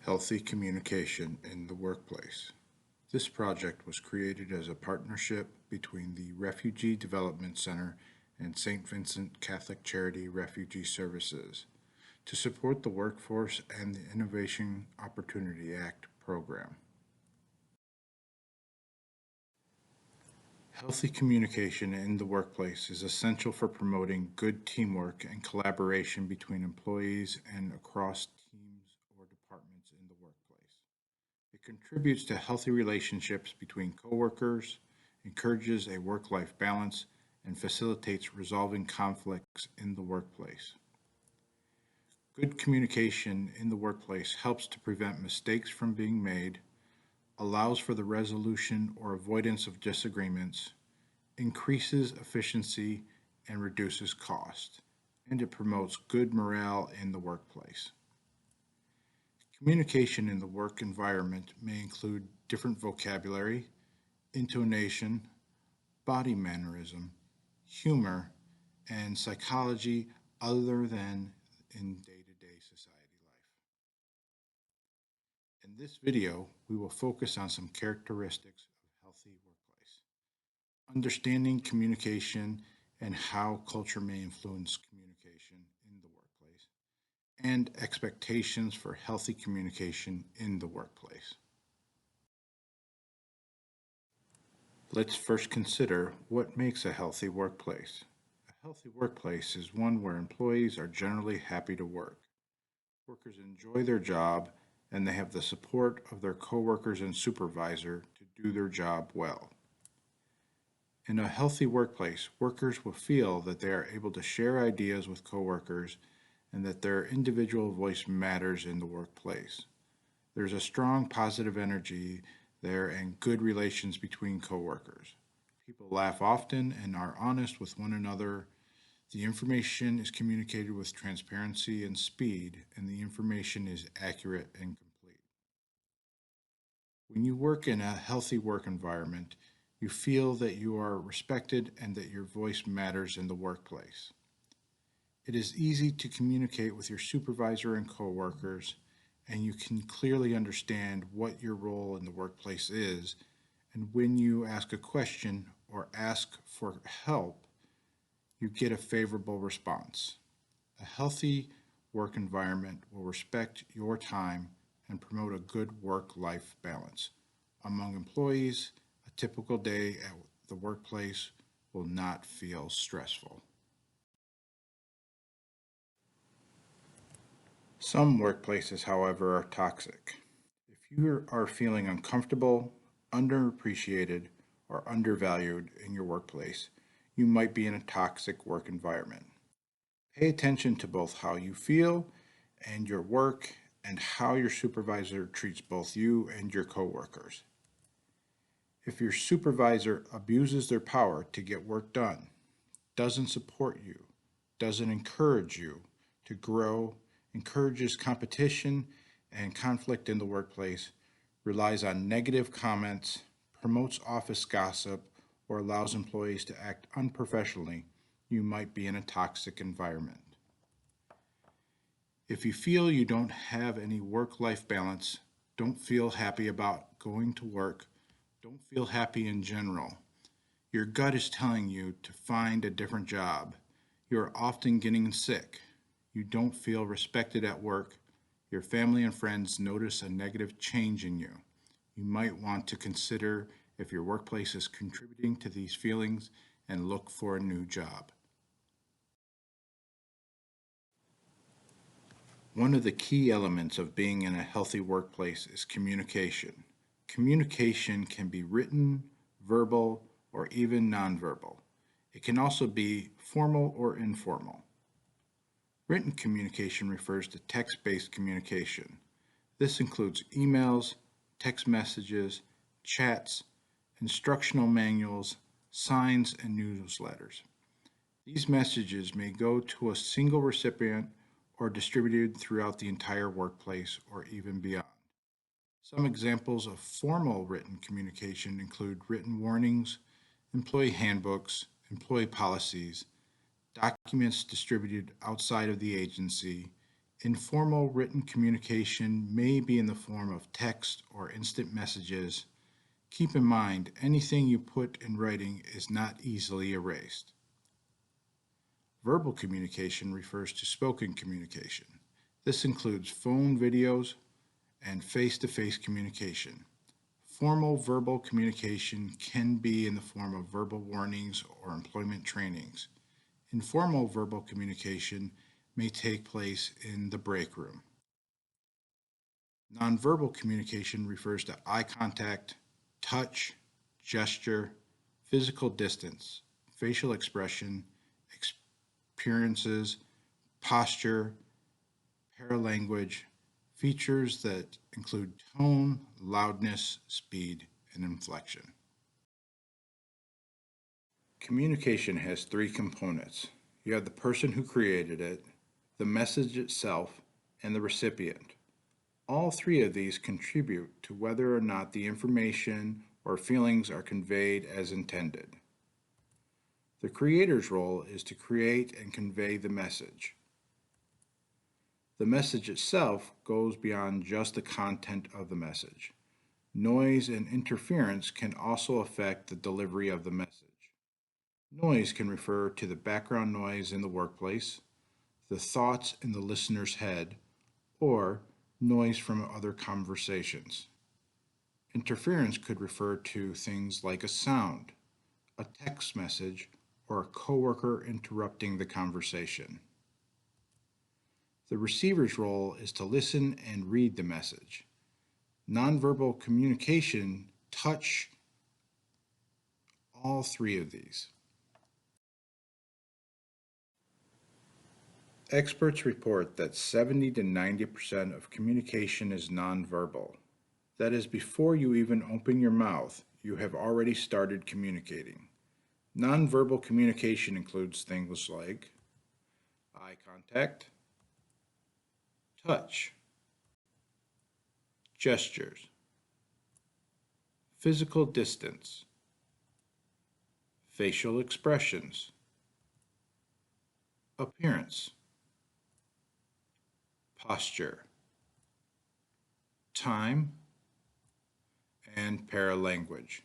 Healthy communication in the workplace. This project was created as a partnership between the Refugee Development Center and St. Vincent Catholic Charity Refugee Services to support the Workforce and the Innovation Opportunity Act program. Healthy communication in the workplace is essential for promoting good teamwork and collaboration between employees and across teams or departments in the workplace. It contributes to healthy relationships between coworkers, encourages a work-life balance, and facilitates resolving conflicts in the workplace. Good communication in the workplace helps to prevent mistakes from being made, allows for the resolution or avoidance of disagreements, increases efficiency, and reduces cost, and it promotes good morale in the workplace. Communication in the work environment may include different vocabulary, intonation, body mannerism, humor, and psychology other than in day-to-day society life. In this video, we will focus on some characteristics of a healthy workplace, understanding communication and how culture may influence communication in the workplace, and expectations for healthy communication in the workplace. Let's first consider what makes a healthy workplace. A healthy workplace is one where employees are generally happy to work. Workers enjoy their job and they have the support of their coworkers and supervisor to do their job well. In a healthy workplace, workers will feel that they are able to share ideas with coworkers and that their individual voice matters in the workplace. There's a strong positive energy there and good relations between coworkers. People laugh often and are honest with one another. The information is communicated with transparency and speed, and the information is accurate and complete. When you work in a healthy work environment, you feel that you are respected and that your voice matters in the workplace. It is easy to communicate with your supervisor and coworkers, and you can clearly understand what your role in the workplace is. And when you ask a question or ask for help, you get a favorable response. A healthy work environment will respect your time and promote a good work-life balance. Among employees, a typical day at the workplace will not feel stressful. Some workplaces, however, are toxic. If you are feeling uncomfortable, underappreciated, or undervalued in your workplace, you might be in a toxic work environment. Pay attention to both how you feel and your work and how your supervisor treats both you and your coworkers. If your supervisor abuses their power to get work done, doesn't support you, doesn't encourage you to grow, encourages competition and conflict in the workplace, relies on negative comments, promotes office gossip, or allows employees to act unprofessionally, you might be in a toxic environment. If you feel you don't have any work-life balance, don't feel happy about going to work, don't feel happy in general, your gut is telling you to find a different job. You are often getting sick. You don't feel respected at work. Your family and friends notice a negative change in you. You might want to consider if your workplace is contributing to these feelings and look for a new job. One of the key elements of being in a healthy workplace is communication. Communication can be written, verbal, or even nonverbal. It can also be formal or informal. Written communication refers to text-based communication. This includes emails, text messages, chats, instructional manuals, signs, and newsletters. These messages may go to a single recipient or distributed throughout the entire workplace or even beyond. Some examples of formal written communication include written warnings, employee handbooks, employee policies, documents distributed outside of the agency, Informal written communication may be in the form of text or instant messages. Keep in mind, anything you put in writing is not easily erased. Verbal communication refers to spoken communication. This includes phone videos and face-to-face communication. Formal verbal communication can be in the form of verbal warnings or employment trainings. Informal verbal communication may take place in the break room. Nonverbal communication refers to eye contact, touch, gesture, physical distance, facial expression, appearances, posture, paralanguage, features that include tone, loudness, speed, and inflection. Communication has three components. You have the person who created it, the message itself, and the recipient. All three of these contribute to whether or not the information or feelings are conveyed as intended. The creator's role is to create and convey the message. The message itself goes beyond just the content of the message. Noise and interference can also affect the delivery of the message. Noise can refer to the background noise in the workplace, the thoughts in the listener's head, or noise from other conversations. Interference could refer to things like a sound, a text message, or a coworker interrupting the conversation. The receiver's role is to listen and read the message. Nonverbal communication touch all three of these. Experts report that 70 to 90% of communication is nonverbal. That is, before you even open your mouth, you have already started communicating. Nonverbal communication includes things like eye contact, touch, gestures, physical distance, facial expressions, appearance, posture, time, and paralanguage.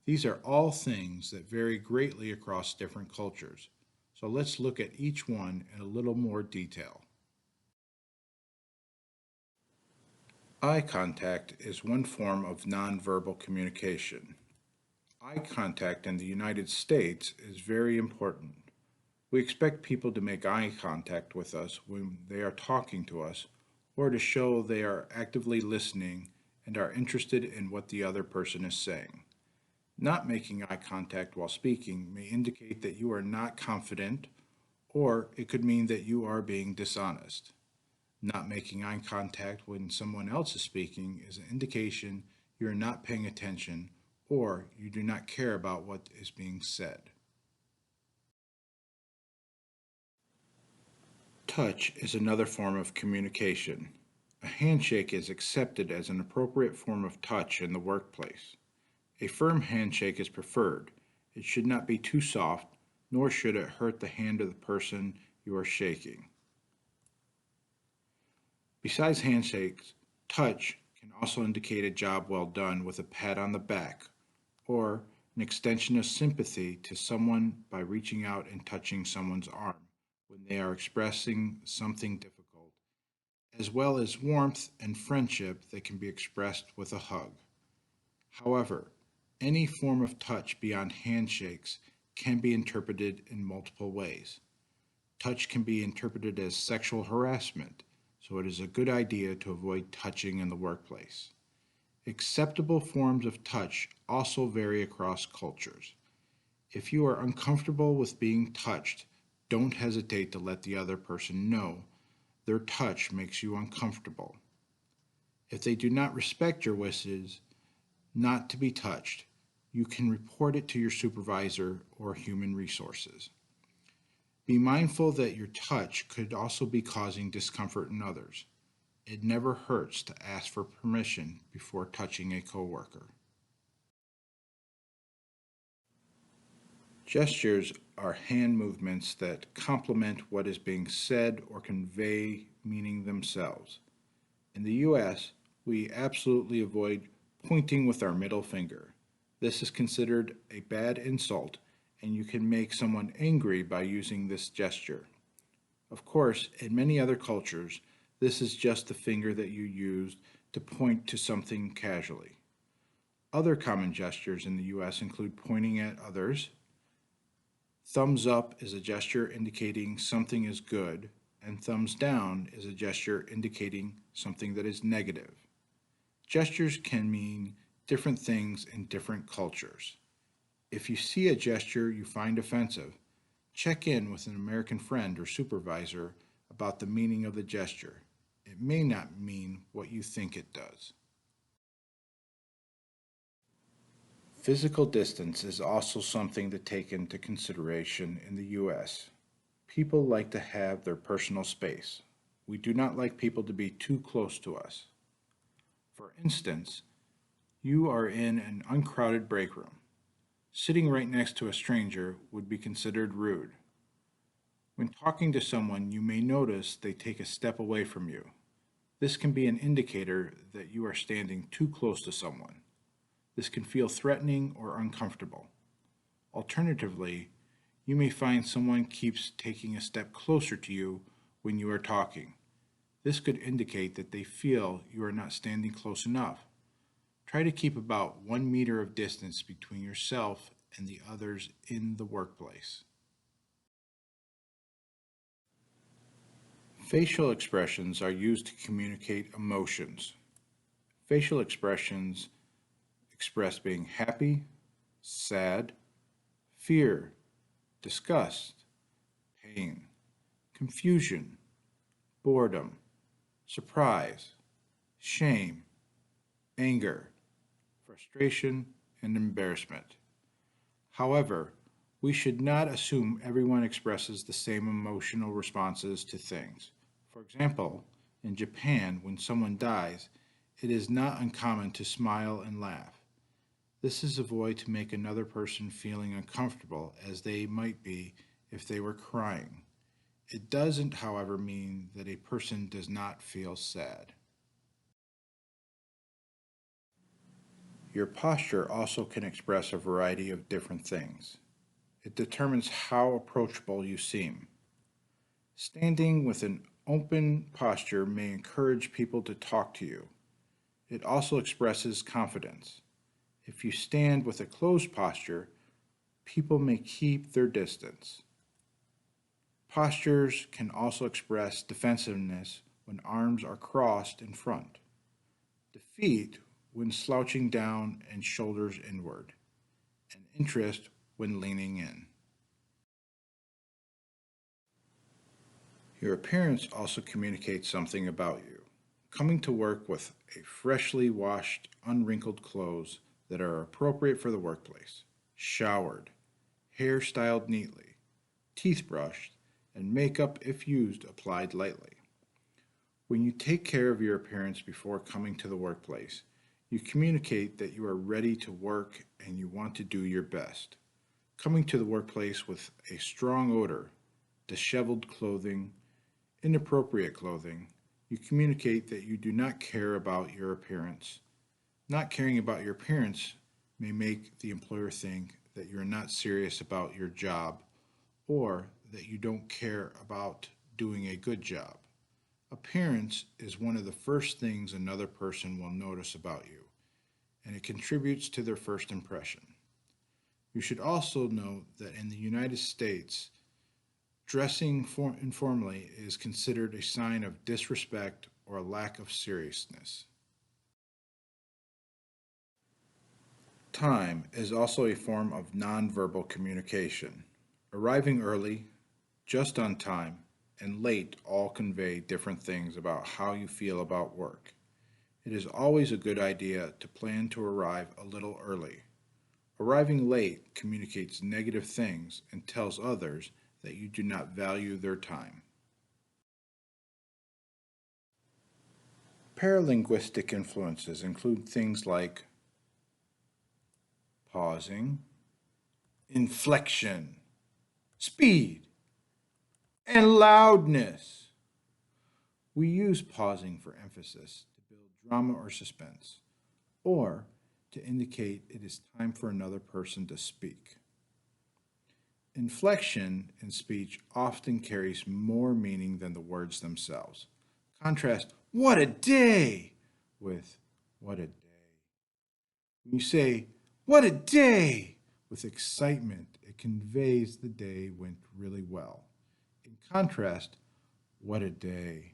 These are all things that vary greatly across different cultures. So let's look at each one in a little more detail. Eye contact is one form of nonverbal communication. Eye contact in the United States is very important. We expect people to make eye contact with us when they are talking to us or to show they are actively listening and are interested in what the other person is saying. Not making eye contact while speaking may indicate that you are not confident, or it could mean that you are being dishonest. Not making eye contact when someone else is speaking is an indication you are not paying attention or you do not care about what is being said. Touch is another form of communication. A handshake is accepted as an appropriate form of touch in the workplace. A firm handshake is preferred. It should not be too soft, nor should it hurt the hand of the person you are shaking. Besides handshakes, touch can also indicate a job well done with a pat on the back, or an extension of sympathy to someone by reaching out and touching someone's arm when they are expressing something difficult, as well as warmth and friendship that can be expressed with a hug. However, any form of touch beyond handshakes can be interpreted in multiple ways. Touch can be interpreted as sexual harassment, so it is a good idea to avoid touching in the workplace. Acceptable forms of touch also vary across cultures. If you are uncomfortable with being touched, don't hesitate to let the other person know their touch makes you uncomfortable. If they do not respect your wishes not to be touched, you can report it to your supervisor or human resources. Be mindful that your touch could also be causing discomfort in others. It never hurts to ask for permission before touching a coworker. Gestures are hand movements that complement what is being said or convey meaning themselves. In the US, we absolutely avoid pointing with our middle finger. This is considered a bad insult, and you can make someone angry by using this gesture. Of course, in many other cultures, this is just the finger that you used to point to something casually. Other common gestures in the US include pointing at others. Thumbs up is a gesture indicating something is good, and thumbs down is a gesture indicating something that is negative. Gestures can mean different things in different cultures. If you see a gesture you find offensive, check in with an American friend or supervisor about the meaning of the gesture. It may not mean what you think it does. Physical distance is also something to take into consideration in the US. People like to have their personal space. We do not like people to be too close to us. For instance, you are in an uncrowded break room. Sitting right next to a stranger would be considered rude. When talking to someone, you may notice they take a step away from you. This can be an indicator that you are standing too close to someone. This can feel threatening or uncomfortable. Alternatively, you may find someone keeps taking a step closer to you when you are talking. This could indicate that they feel you are not standing close enough. Try to keep about 1 meter of distance between yourself and the others in the workplace. Facial expressions are used to communicate emotions. Facial expressions express being happy, sad, fear, disgust, pain, confusion, boredom, surprise, shame, anger, frustration, and embarrassment. However, we should not assume everyone expresses the same emotional responses to things. For example, in Japan, when someone dies, it is not uncommon to smile and laugh. This is a way to make another person feeling uncomfortable as they might be if they were crying. It doesn't, however, mean that a person does not feel sad. Your posture also can express a variety of different things. It determines how approachable you seem. Standing with an open posture may encourage people to talk to you. It also expresses confidence. If you stand with a closed posture, people may keep their distance. Postures can also express defensiveness when arms are crossed in front, defeat when slouching down and shoulders inward, and interest when leaning in. Your appearance also communicates something about you. Coming to work with a freshly washed, unwrinkled clothes that are appropriate for the workplace, showered, hair styled neatly, teeth brushed, and makeup, if used, applied lightly. When you take care of your appearance before coming to the workplace, you communicate that you are ready to work and you want to do your best. Coming to the workplace with a strong odor, disheveled clothing, inappropriate clothing, you communicate that you do not care about your appearance. Not caring about your appearance may make the employer think that you're not serious about your job or that you don't care about doing a good job. Appearance is one of the first things another person will notice about you, and it contributes to their first impression. You should also note that in the United States, dressing informally is considered a sign of disrespect or a lack of seriousness. Time is also a form of nonverbal communication. Arriving early, just on time, and late all convey different things about how you feel about work. It is always a good idea to plan to arrive a little early. Arriving late communicates negative things and tells others that you do not value their time. Paralinguistic influences include things like pausing, inflection, speed, and loudness. We use pausing for emphasis to build drama or suspense, or to indicate it is time for another person to speak. Inflection in speech often carries more meaning than the words themselves. Contrast "what a day" with "what a day." When you say "what a day" with excitement, it conveys the day went really well. In contrast, "what a day"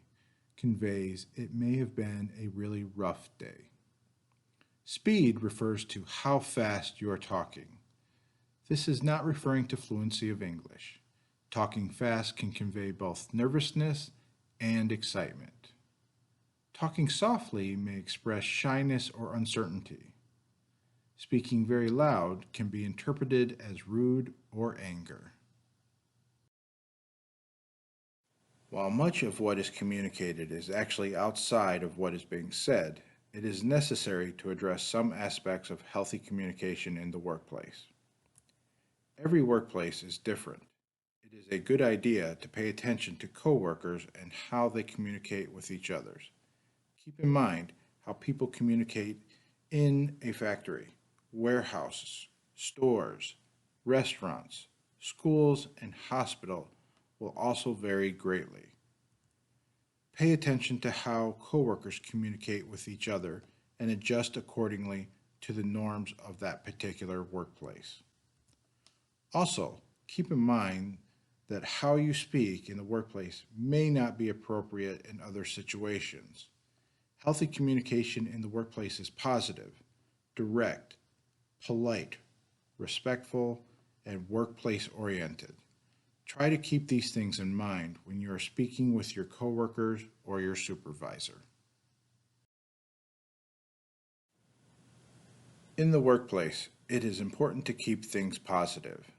conveys it may have been a really rough day. Speed refers to how fast you are talking. This is not referring to fluency of English. Talking fast can convey both nervousness and excitement. Talking softly may express shyness or uncertainty. Speaking very loud can be interpreted as rude or anger. While much of what is communicated is actually outside of what is being said, it is necessary to address some aspects of healthy communication in the workplace. Every workplace is different. It is a good idea to pay attention to coworkers and how they communicate with each other. Keep in mind how people communicate in a factory, warehouses, stores, restaurants, schools, and hospital will also vary greatly. Pay attention to how coworkers communicate with each other and adjust accordingly to the norms of that particular workplace. Also, keep in mind that how you speak in the workplace may not be appropriate in other situations. Healthy communication in the workplace is positive, direct, polite, respectful, and workplace oriented. Try to keep these things in mind when you are speaking with your coworkers or your supervisor. In the workplace, it is important to keep things positive.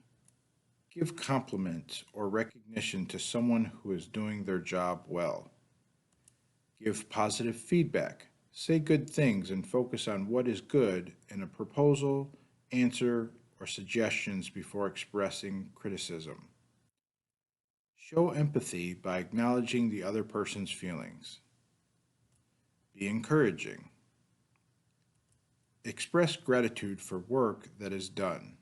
Give compliments or recognition to someone who is doing their job well. Give positive feedback. Say good things and focus on what is good in a proposal, answer, or suggestions before expressing criticism. Show empathy by acknowledging the other person's feelings. Be encouraging. Express gratitude for work that is done.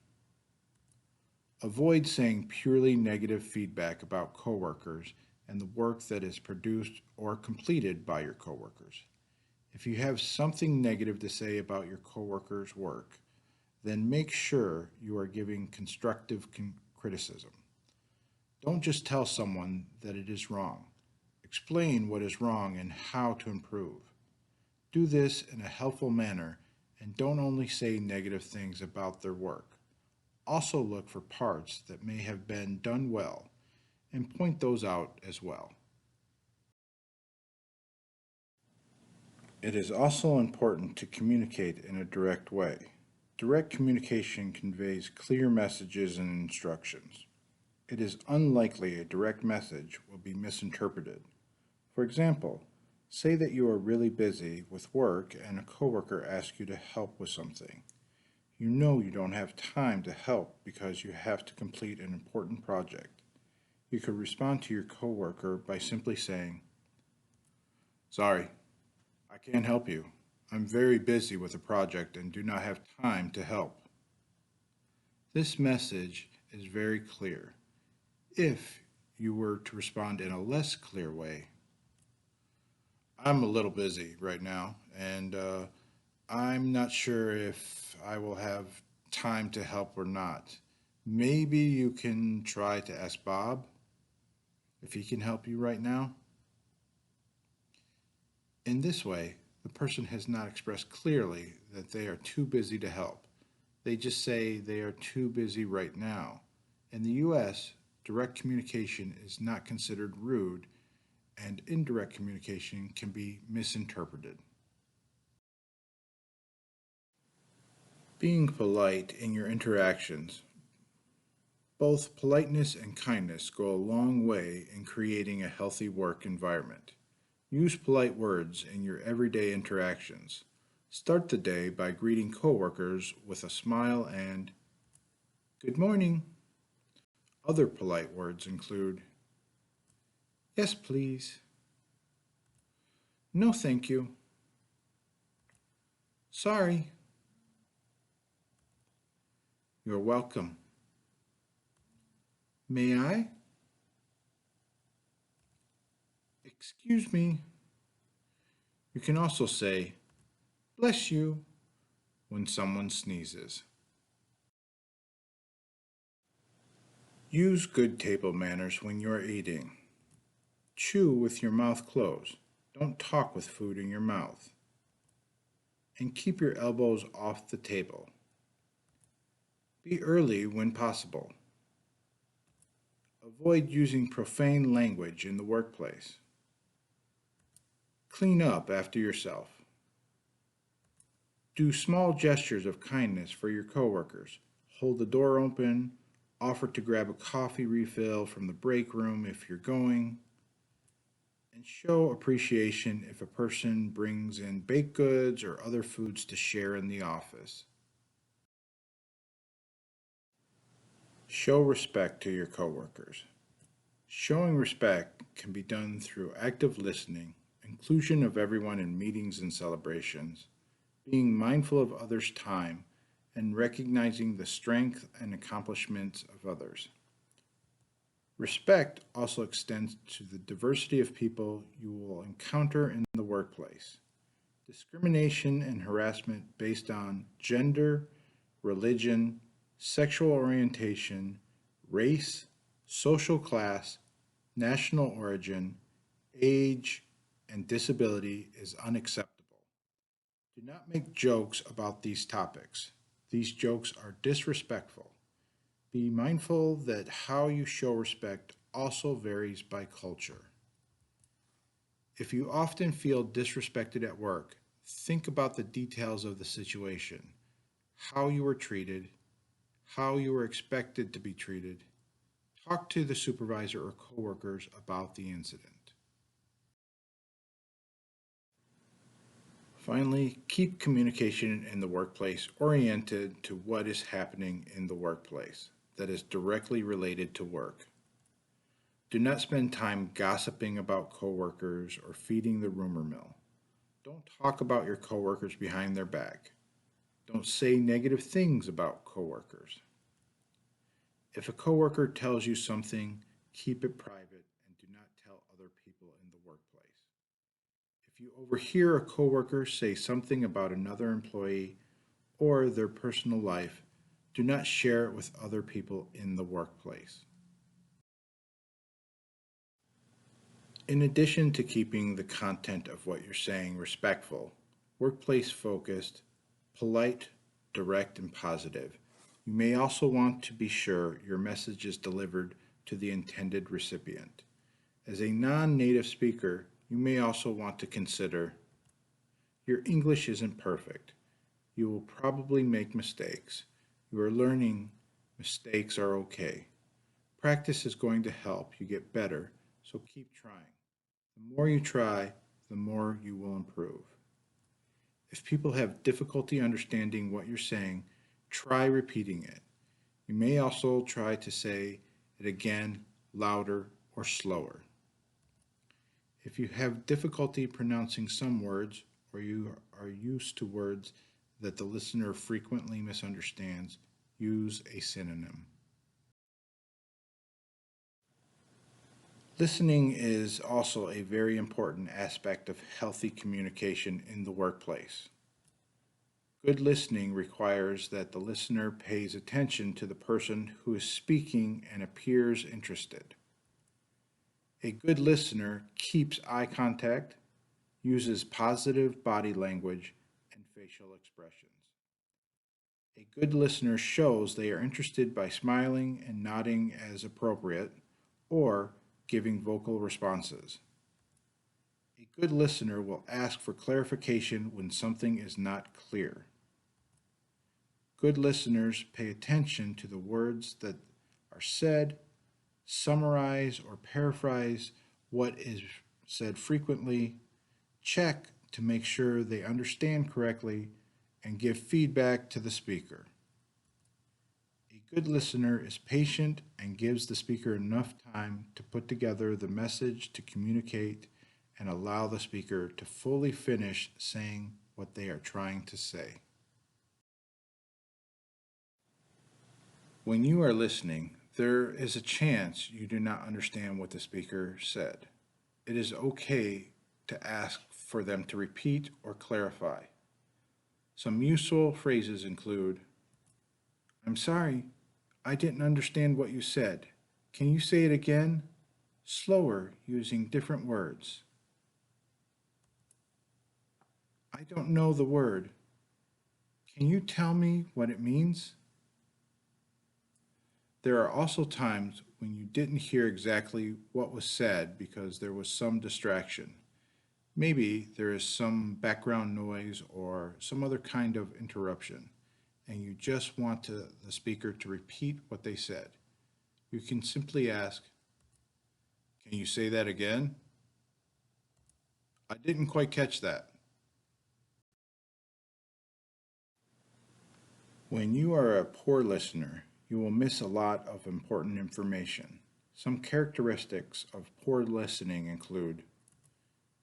Avoid saying purely negative feedback about coworkers and the work that is produced or completed by your coworkers. If you have something negative to say about your coworkers' work, then make sure you are giving constructive criticism. Don't just tell someone that it is wrong. Explain what is wrong and how to improve. Do this in a helpful manner and don't only say negative things about their work. Also look for parts that may have been done well and point those out as well. It is also important to communicate in a direct way. Direct communication conveys clear messages and instructions. It is unlikely a direct message will be misinterpreted. For example, say that you are really busy with work and a coworker asks you to help with something. You know you don't have time to help because you have to complete an important project. You could respond to your coworker by simply saying, "Sorry, I can't help you. I'm very busy with a project and do not have time to help." This message is very clear. If you were to respond in a less clear way, "I'm a little busy right now, and I'm not sure if I will have time to help or not. Maybe you can try to ask Bob if he can help you right now." In this way, the person has not expressed clearly that they are too busy to help. They just say they are too busy right now. In the US, direct communication is not considered rude, and indirect communication can be misinterpreted. Being polite in your interactions. Both politeness and kindness go a long way in creating a healthy work environment. Use polite words in your everyday interactions. Start the day by greeting coworkers with a smile and "Good morning." Other polite words include "Yes, please," No, thank you. Sorry. You're welcome. May I? Excuse me. You can also say, bless you, when someone sneezes. Use good table manners when you are eating. Chew with your mouth closed. Don't talk with food in your mouth. And keep your elbows off the table. Be early when possible. Avoid using profane language in the workplace. Clean up after yourself. Do small gestures of kindness for your coworkers. Hold the door open. Offer to grab a coffee refill from the break room if you're going. And show appreciation if a person brings in baked goods or other foods to share in the office. Show respect to your coworkers. Showing respect can be done through active listening, inclusion of everyone in meetings and celebrations, being mindful of others' time, and recognizing the strength and accomplishments of others. Respect also extends to the diversity of people you will encounter in the workplace. Discrimination and harassment based on gender, religion, sexual orientation, race, social class, national origin, age, and disability is unacceptable. Do not make jokes about these topics. These jokes are disrespectful. Be mindful that how you show respect also varies by culture. If you often feel disrespected at work, think about the details of the situation, how you were treated, how you were expected to be treated. Talk to the supervisor or coworkers about the incident. Finally, keep communication in the workplace oriented to what is happening in the workplace that is directly related to work. Do not spend time gossiping about coworkers or feeding the rumor mill. Don't talk about your coworkers behind their back. Don't say negative things about coworkers. If a coworker tells you something, keep it private and do not tell other people in the workplace. If you overhear a coworker say something about another employee or their personal life, do not share it with other people in the workplace. In addition to keeping the content of what you're saying respectful, workplace focused, polite, direct, and positive, you may also want to be sure your message is delivered to the intended recipient. As a non native speaker, you may also want to consider your English isn't perfect. You will probably make mistakes. You are learning. Mistakes are okay. Practice is going to help you get better, so keep trying. The more you try, the more you will improve. If people have difficulty understanding what you're saying, try repeating it. You may also try to say it again, louder, or slower. If you have difficulty pronouncing some words, or you are used to words that the listener frequently misunderstands, use a synonym. Listening is also a very important aspect of healthy communication in the workplace. Good listening requires that the listener pays attention to the person who is speaking and appears interested. A good listener keeps eye contact, uses positive body language, and facial expressions. A good listener shows they are interested by smiling and nodding as appropriate or giving vocal responses. A good listener will ask for clarification when something is not clear. Good listeners pay attention to the words that are said, summarize or paraphrase what is said frequently, check to make sure they understand correctly, and give feedback to the speaker. A good listener is patient and gives the speaker enough time to put together the message to communicate and allow the speaker to fully finish saying what they are trying to say. When you are listening, there is a chance you do not understand what the speaker said. It is okay to ask for them to repeat or clarify. Some useful phrases include, "I'm sorry, I didn't understand what you said. Can you say it again?" Slower, using different words. "I don't know the word. Can you tell me what it means?" There are also times when you didn't hear exactly what was said because there was some distraction. Maybe there is some background noise or some other kind of interruption, and you just want the speaker to repeat what they said. You can simply ask, "Can you say that again? I didn't quite catch that." When you are a poor listener, you will miss a lot of important information. Some characteristics of poor listening include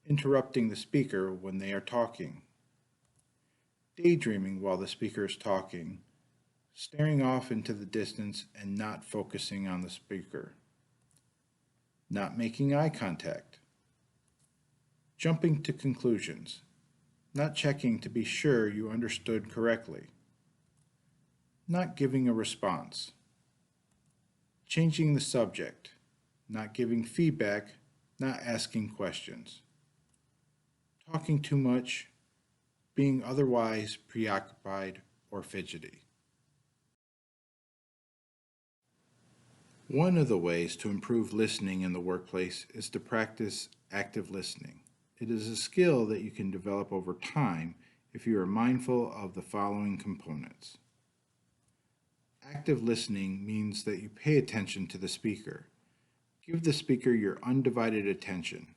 interrupting the speaker when they are talking, daydreaming while the speaker is talking, staring off into the distance and not focusing on the speaker, not making eye contact, jumping to conclusions, not checking to be sure you understood correctly, not giving a response, changing the subject, not giving feedback, not asking questions, talking too much, being otherwise preoccupied or fidgety. One of the ways to improve listening in the workplace is to practice active listening. It is a skill that you can develop over time if you are mindful of the following components. Active listening means that you pay attention to the speaker. Give the speaker your undivided attention.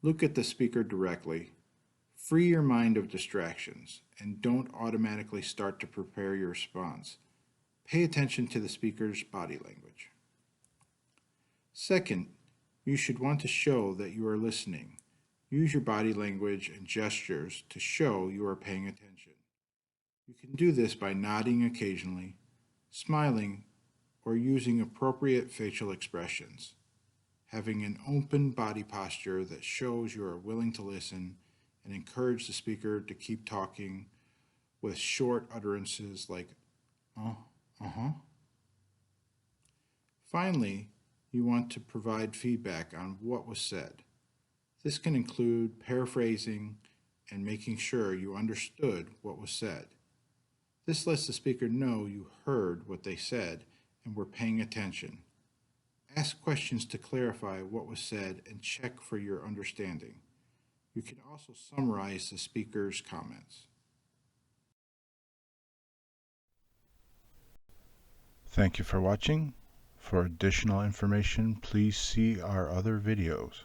Look at the speaker directly. Free your mind of distractions and don't automatically start to prepare your response. Pay attention to the speaker's body language. Second, you should want to show that you are listening. Use your body language and gestures to show you are paying attention. You can do this by nodding occasionally, smiling, or using appropriate facial expressions. Having an open body posture that shows you are willing to listen and encourage the speaker to keep talking with short utterances like, uh-huh. Finally, you want to provide feedback on what was said. This can include paraphrasing and making sure you understood what was said. This lets the speaker know you heard what they said and were paying attention. Ask questions to clarify what was said and check for your understanding. You can also summarize the speaker's comments. Thank you for watching. For additional information, please see our other videos.